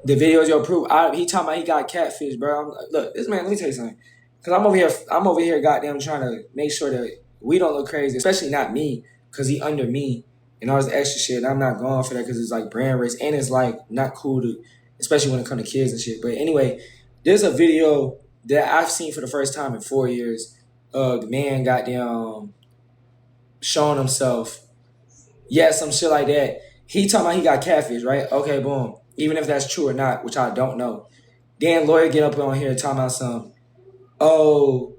The videos your proof. He talking about he got catfish, bro. Look, this man. Let me tell you something. Cause I'm over here, goddamn, trying to make sure that we don't look crazy, especially not me, cause he under me and all this extra shit. I'm not going for that because it's like brand risk and it's like not cool to, especially when it comes to kids and shit. But anyway, there's a video that I've seen for the first time in 4 years. The man goddamn showing himself. Yeah, some shit like that. He talking about he got catfish, right? Okay, boom. Even if that's true or not, which I don't know. Then lawyer get up on here talking about some, oh,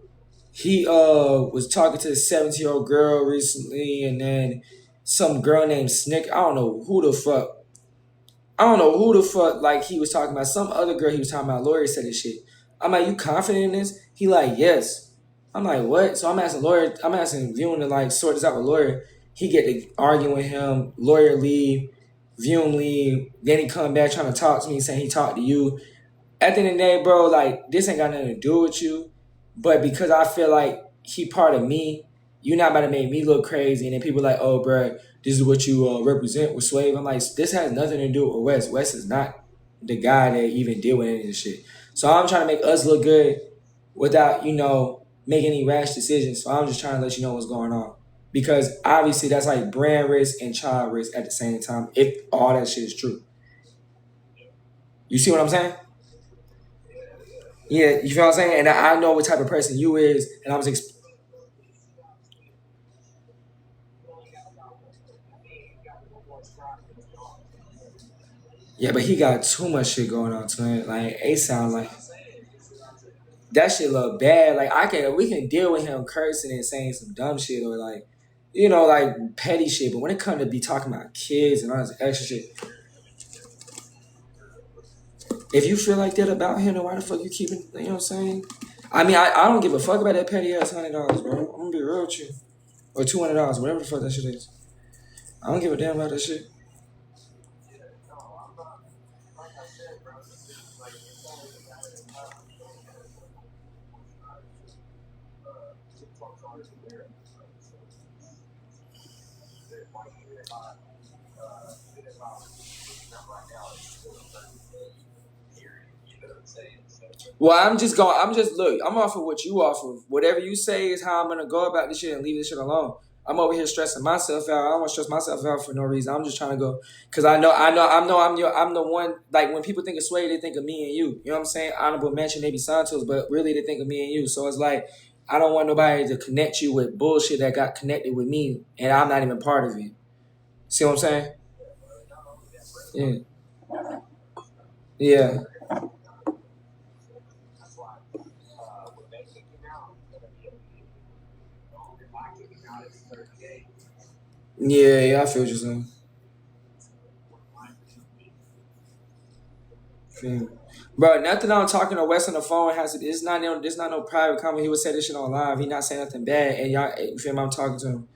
he was talking to a 17-year-old girl recently, and then some girl named Snick. I don't know who the fuck. I don't know who the fuck like he was talking about. Some other girl he was talking about. Lawyer said this shit. I'm like, you confident in this? He like, yes. I'm like, what? So I'm asking lawyer, I'm asking Vium to like sort this out with lawyer. He get to argue with him, lawyer leave, Vium leave, then he come back trying to talk to me, saying he talked to you. At the end of the day, bro, like this ain't got nothing to do with you. But because I feel like he part of me, you not about to make me look crazy. And then people like, oh, bro, this is what you represent with Swave. I'm like, this has nothing to do with Wes. Wes is not the guy that even deal with any of this shit. So I'm trying to make us look good without, making any rash decisions. So I'm just trying to let you know what's going on. Because obviously that's like brand risk and child risk at the same time, if all that shit is true. You see what I'm saying? Yeah, you feel what I'm saying? And I know what type of person you is, and I was yeah, but he got too much shit going on to him. Like it sound like that shit look bad. Like we can deal with him cursing and saying some dumb shit or like, like petty shit. But when it comes to be talking about kids and all this extra shit, if you feel like that about him, then why the fuck you keeping? You know what I'm saying? I mean, I don't give a fuck about that petty ass $100, bro. I'm gonna be real with you, or $200, whatever the fuck that shit is. I don't give a damn about that shit. Well, I'm just look, I'm off of what you off of. Whatever you say is how I'm gonna go about this shit and leave this shit alone. I'm over here stressing myself out. I don't want to stress myself out for no reason. I'm just trying to go because I'm the one. Like when people think of Sway, they think of me and you. You know what I'm saying? Honorable mention, maybe Santos, but really they think of me and you. So it's like I don't want nobody to connect you with bullshit that got connected with me, and I'm not even part of it. See what I'm saying? Yeah, yeah, yeah. I feel what you're saying. Yeah. Bro, nothing I'm talking to Wes on the phone has to. It's not no private comment. He would say this shit on live. He not saying nothing bad, and y'all, you feel me? I'm talking to him.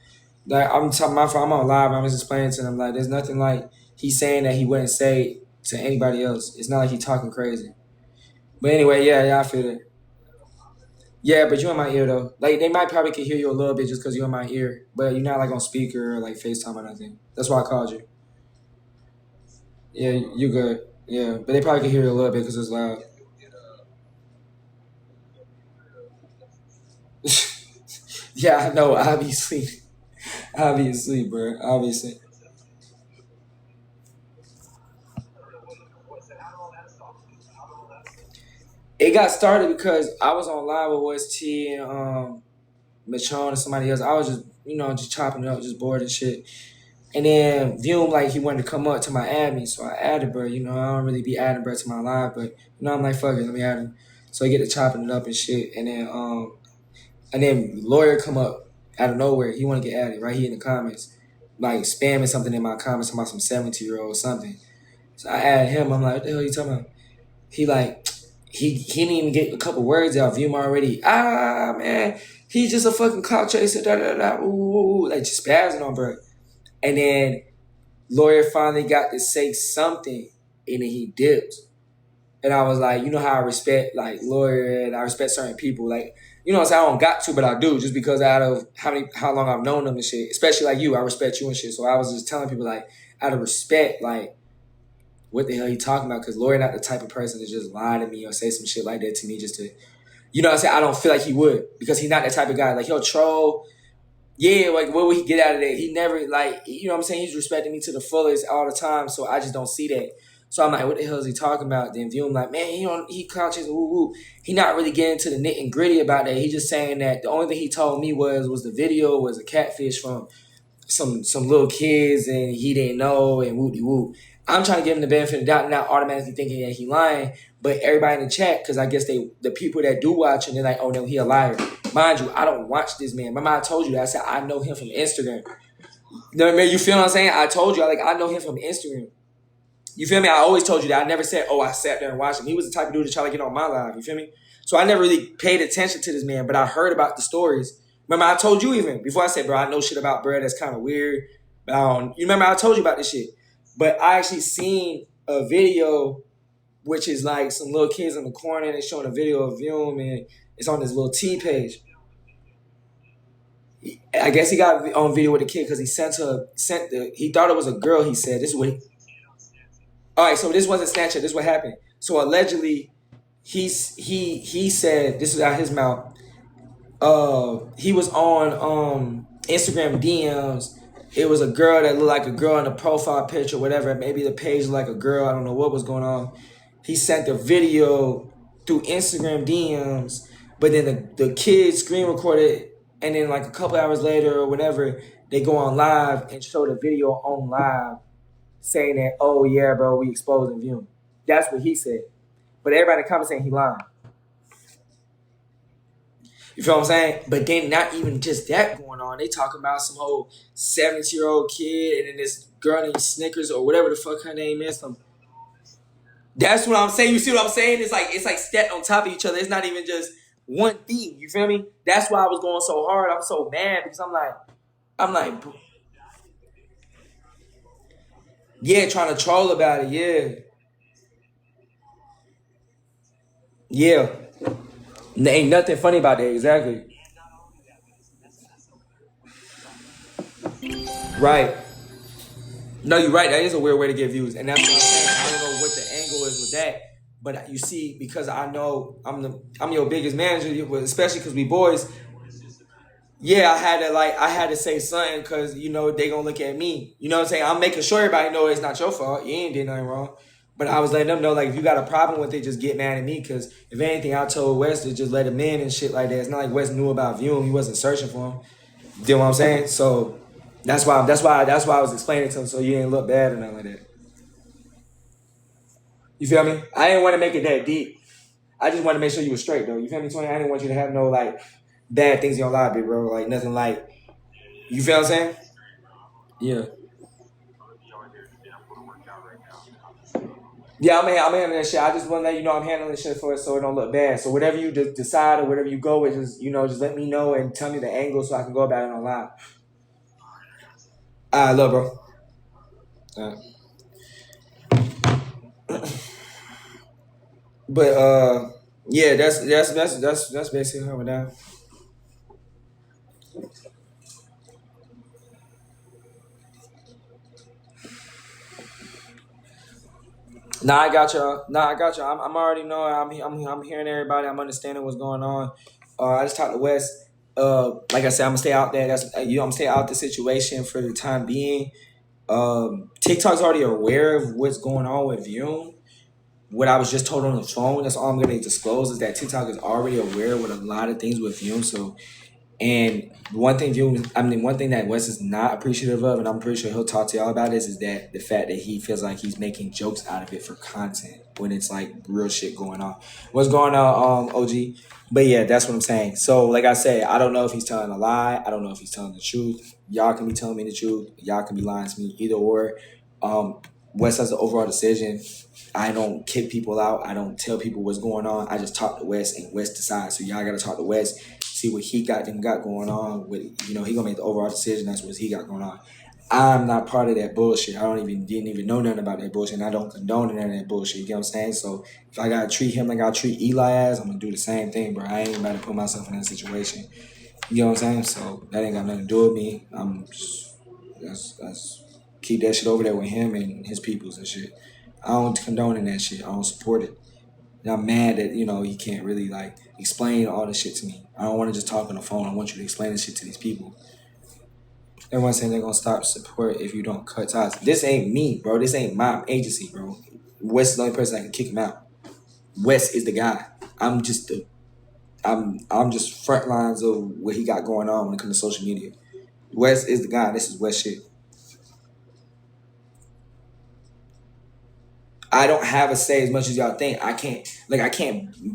Like I'm talking my phone. I'm on live. I'm just explaining to him like there's nothing like he's saying that he wouldn't say to anybody else. It's not like he talking crazy. But anyway, yeah, I feel it. Yeah, but you in my ear though. Like they might probably can hear you a little bit just because you're in my ear, but you're not like on speaker or like FaceTime or nothing. That's why I called you. Yeah, you good. Yeah, but they probably can hear you a little bit because it's loud. Yeah, I know. Obviously, obviously, bro. Obviously, it got started because I was on live with West T and Michonne and somebody else. I was just just chopping it up, just bored and shit. And then Vium like he wanted to come up to my admin, so I added bro. I don't really be adding bro to my live, but I'm like fuck it, let me add him. So I get to chopping it up and shit, and then lawyer come up out of nowhere. He want to get added right here in the comments, like spamming something in my comments about some 70-year-old or something. So I add him. I'm like, what the hell are you talking about? He like he didn't even get a couple words out. Vium already man. He's just a fucking clout chaser. Da da da. Ooh, ooh, ooh, like just spazzing on bro. And then lawyer finally got to say something, and then he dipped. And I was like, you know how I respect like lawyer and I respect certain people. Like, what I'm saying? I don't got to, but I do, just because out of how long I've known them and shit. Especially like you, I respect you and shit. So I was just telling people like out of respect, like what the hell he talking about, because Lori not the type of person to just lie to me or say some shit like that to me just to, you know what I'm saying? I don't feel like he would, because he's not that type of guy. Like, he'll troll. Yeah, like, what would he get out of that? He never, like, you know what I'm saying? He's respecting me to the fullest all the time, so I just don't see that. So I'm like, what the hell is he talking about? Then Vium like, man, he clout chasing, woo woo. He not really getting to the nit and gritty about that. He just saying that the only thing he told me was the video was a catfish from some little kids and he didn't know and woo woo. I'm trying to give him the benefit of the doubt, not automatically thinking that he lying, but everybody in the chat, because I guess the people that do watch and they're like, oh no, he a liar. Mind you, I don't watch this man. Remember I told you that. I said I know him from Instagram. You feel what I'm saying? I told you, I know him from Instagram. You feel me? I always told you that. I never said, oh, I sat there and watched him. He was the type of dude to try to get on my live. You feel me? So I never really paid attention to this man, but I heard about the stories. Remember, I told you even before I said, bro, I know shit about bro that's kind of weird. But you remember I told you about this shit. But I actually seen a video, which is like some little kids in the corner. They showing a video of Vium, and it's on his little T page. I guess he got on video with the kid because he he thought it was a girl. He said, this is what all right, so this wasn't Snapchat. This is what happened. So allegedly, he said, this was out his mouth. He was on Instagram DMs. It was a girl that looked like a girl in the profile picture, whatever. Maybe the page looked like a girl. I don't know what was going on. He sent the video through Instagram DMs, but then the kid screen recorded, and then like a couple hours later or whatever, they go on live and show the video on live, saying that, oh yeah, bro, we exposing Vium. That's what he said. But everybody in the comments saying he lying. You feel what I'm saying? But then not even just that going on. They talking about some whole 70-year-old kid and then this girl named Snickers or whatever the fuck her name is. That's what I'm saying. You see what I'm saying? It's like stacked on top of each other. It's not even just one thing. You feel me? That's why I was going so hard. I'm so mad because I'm like, yeah, trying to troll about it. Yeah. Yeah. There ain't nothing funny about that. Exactly. Right. No, you're right. That is a weird way to get views, and that's what I'm saying. I don't know what the angle is with that, but you see, because I know I'm your biggest manager, especially because we boys. Yeah, I had to say something because they gonna look at me. You know what I'm saying? I'm making sure everybody know it's not your fault. You ain't did nothing wrong. But I was letting them know, like, if you got a problem with it, just get mad at me. Because if anything, I told Wes to just let him in and shit like that. It's not like Wes knew about Vium. He wasn't searching for him. You know what I'm saying? So that's why I was explaining to him, so you didn't look bad or nothing like that. You feel me? I didn't want to make it that deep. I just wanted to make sure you were straight, though. You feel me, Tony? I didn't want you to have no like bad things in your life, big bro. Like nothing like. You feel what I'm saying? Yeah. Yeah, I'm handling that shit. I just want to let you know I'm handling this shit for it so it don't look bad. So whatever you decide or whatever you go with, just let me know and tell me the angle so I can go about it online. I love, bro. But yeah, that's basically how we're down. Nah, I got y'all. I'm already knowing. I'm hearing everybody. I'm understanding what's going on. I just talked to Wes. Like I said, I'm gonna stay out there. I'm gonna stay out the situation for the time being. TikTok's already aware of what's going on with Vium. What I was just told on the phone, that's all I'm gonna disclose, is that TikTok is already aware with a lot of things with Vium. So, and one thing that Wes is not appreciative of, and I'm pretty sure he'll talk to y'all about is that the fact that he feels like he's making jokes out of it for content when it's like real shit going on. What's going on, OG? But yeah, that's what I'm saying. So like I said, I don't know if he's telling a lie. I don't know if he's telling the truth. Y'all can be telling me the truth. Y'all can be lying to me. Either or. Wes has the overall decision. I don't kick people out. I don't tell people what's going on. I just talk to Wes, and Wes decides. So y'all got to talk to Wes, see what he got going on. He gonna make the overall decision. That's what he got going on. I'm not part of that bullshit. Didn't even know nothing about that bullshit. And I don't condone none of that bullshit. You get what I'm saying? So if I gotta treat him like I treat Eli as, I'm gonna do the same thing, bro. I ain't about to put myself in that situation. You know what I'm saying? So that ain't got nothing to do with me. I'm just that's keep that shit over there with him and his peoples and shit. I don't condone in that shit. I don't support it. And I'm mad that, he can't really like explain all this shit to me. I don't want to just talk on the phone. I want you to explain this shit to these people. Everyone's saying they're gonna stop support if you don't cut ties. This ain't me, bro. This ain't my agency, bro. Wes is the only person that can kick him out. Wes is the guy. I'm just front lines of what he got going on when it comes to social media. Wes is the guy. This is Wes shit. I don't have a say as much as y'all think. I can't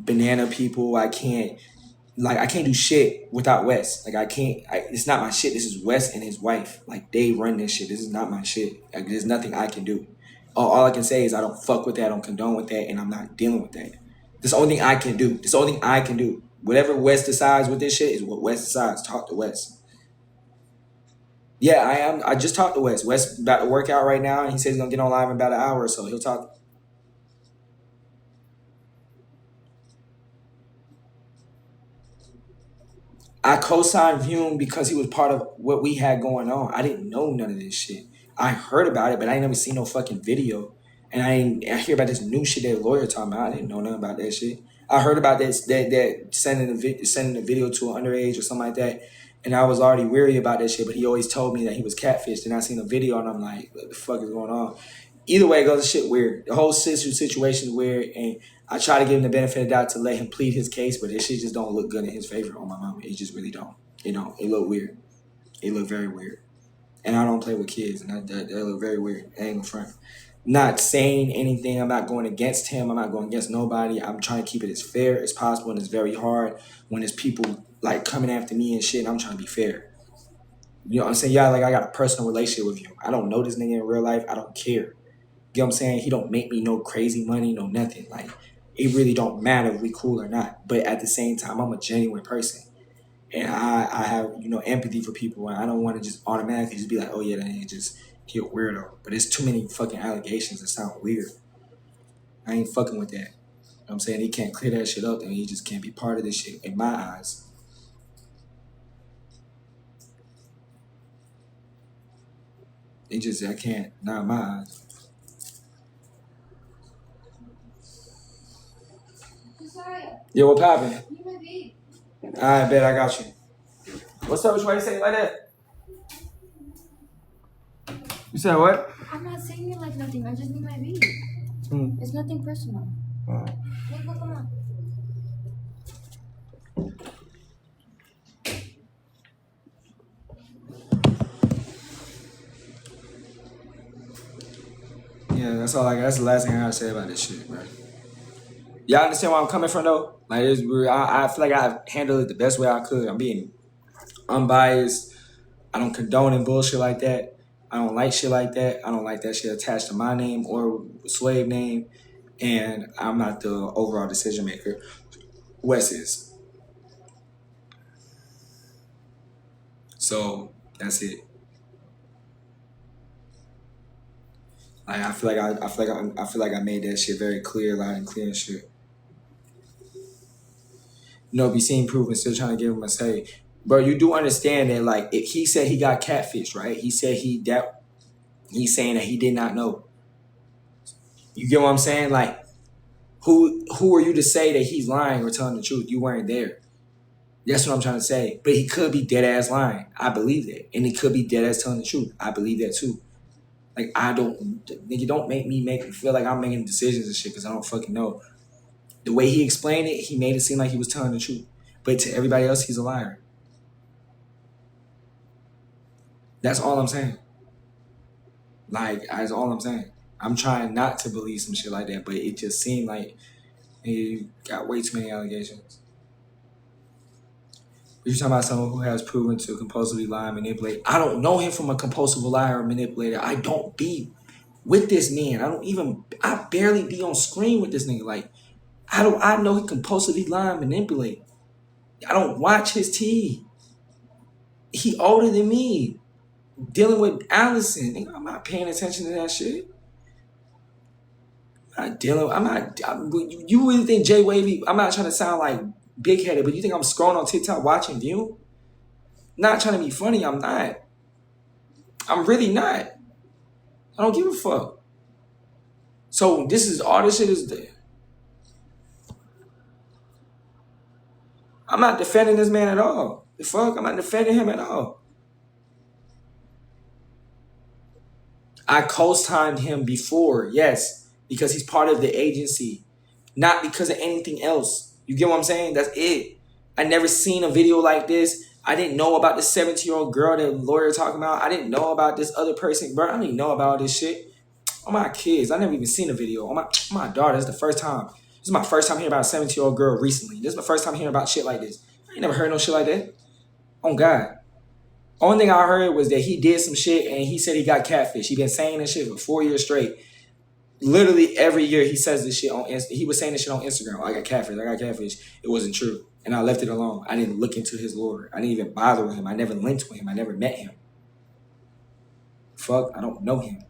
banana people. I can't do shit without Wes. It's not my shit. This is Wes and his wife. Like, they run this shit. This is not my shit. Like, there's nothing I can do. All I can say is I don't fuck with that. I don't condone with that, and I'm not dealing with that. This is the only thing I can do. This is the only thing I can do. Whatever Wes decides with this shit is what Wes decides. Talk to Wes. Yeah, I am. I just talked to Wes. Wes about to work out right now, and he says he's gonna get on live in about an hour or so. He'll talk. I co-signed Vium because he was part of what we had going on. I didn't know none of this shit. I heard about it, but I ain't never seen no fucking video. And I hear about this new shit that a lawyer talking about. I didn't know nothing about that shit. I heard about that sending a video to an underage or something like that. And I was already weary about that shit, but he always told me that he was catfished. And I seen a video and I'm like, what the fuck is going on? Either way, it goes to shit weird. The whole situation is weird, and I try to give him the benefit of the doubt to let him plead his case, but this shit just don't look good in his favor on my mama. It just really don't. It don't. It look weird. It look very weird. And I don't play with kids, and that look very weird. I ain't gonna front. Not saying anything. I'm not going against him. I'm not going against nobody. I'm trying to keep it as fair as possible, and it's very hard when there's people like coming after me and shit, and I'm trying to be fair. You know what I'm saying? Yeah, like, I got a personal relationship with you. I don't know this nigga in real life. I don't care. You know what I'm saying? He don't make me no crazy money, no nothing. Like, it really don't matter if we cool or not. But at the same time, I'm a genuine person. And I have, empathy for people. And I don't want to just automatically just be like, oh yeah, that ain't just, he a weirdo. But there's too many fucking allegations that sound weird. I ain't fucking with that. You know what I'm saying? He can't clear that shit up, and he just can't be part of this shit in my eyes. I can't, not in my eyes. Yo, what poppin'? I bet I got you. What's up? Why you saying like that? You said what? I'm not saying it like nothing. I just need my beat. It's nothing personal. Look, come on. Yeah, that's all. That's the last thing I gotta say about this shit, bro. Y'all understand where I'm coming from, though? Like, I feel like I handled it the best way I could. I'm being unbiased. I don't condone in bullshit like that. I don't like shit like that. I don't like that shit attached to my name or slave name. And I'm not the overall decision maker. Wes is. So that's it. Like, I feel like I made that shit very clear, loud and clear and shit. Be seen, proven, still trying to give him a say. Bro, you do understand that, like, he said he got catfished, right? He said he's saying that he did not know. You get what I'm saying? Like, who are you to say that he's lying or telling the truth? You weren't there. That's what I'm trying to say. But he could be dead ass lying. I believe that. And he could be dead ass telling the truth. I believe that too. Like, don't make me feel like I'm making decisions and shit because I don't fucking know. The way he explained it, he made it seem like he was telling the truth. But to everybody else, he's a liar. That's all I'm saying. Like, that's all I'm saying. I'm trying not to believe some shit like that, but it just seemed like he got way too many allegations. You're talking about someone who has proven to compulsively lie and manipulate. I don't know him from a compulsive liar or manipulator. I don't be with this man. I barely be on screen with this nigga. Like, I know he compulsively lie and manipulate. I don't watch his TV. He older than me. Dealing with Allison. I'm not paying attention to that shit. You really think Jwavy, I'm not trying to sound like big headed, but you think I'm scrolling on TikTok watching Vium? Not trying to be funny, I'm not. I'm really not. I don't give a fuck. So all this shit is. I'm not defending this man at all. The fuck? I'm not defending him at all. I co-signed him before, yes, because he's part of the agency, not because of anything else. You get what I'm saying? That's it. I never seen a video like this. I didn't know about the 17-year-old girl that the lawyer talking about. I didn't know about this other person, bro. I didn't even know about all this shit. On my kids, I never even seen a video. On my daughter, this is the first time. This is my first time hearing about a 17-year-old girl recently. This is my first time hearing about shit like this. I ain't never heard no shit like that. On God. Only thing I heard was that he did some shit and he said he got catfish. He been saying this shit for 4 years straight. Literally every year he says this shit on Insta. He was saying this shit on Instagram. I got catfish. It wasn't true. And I left it alone. I didn't look into his lore. I didn't even bother with him. I never linked with him. I never met him. Fuck, I don't know him.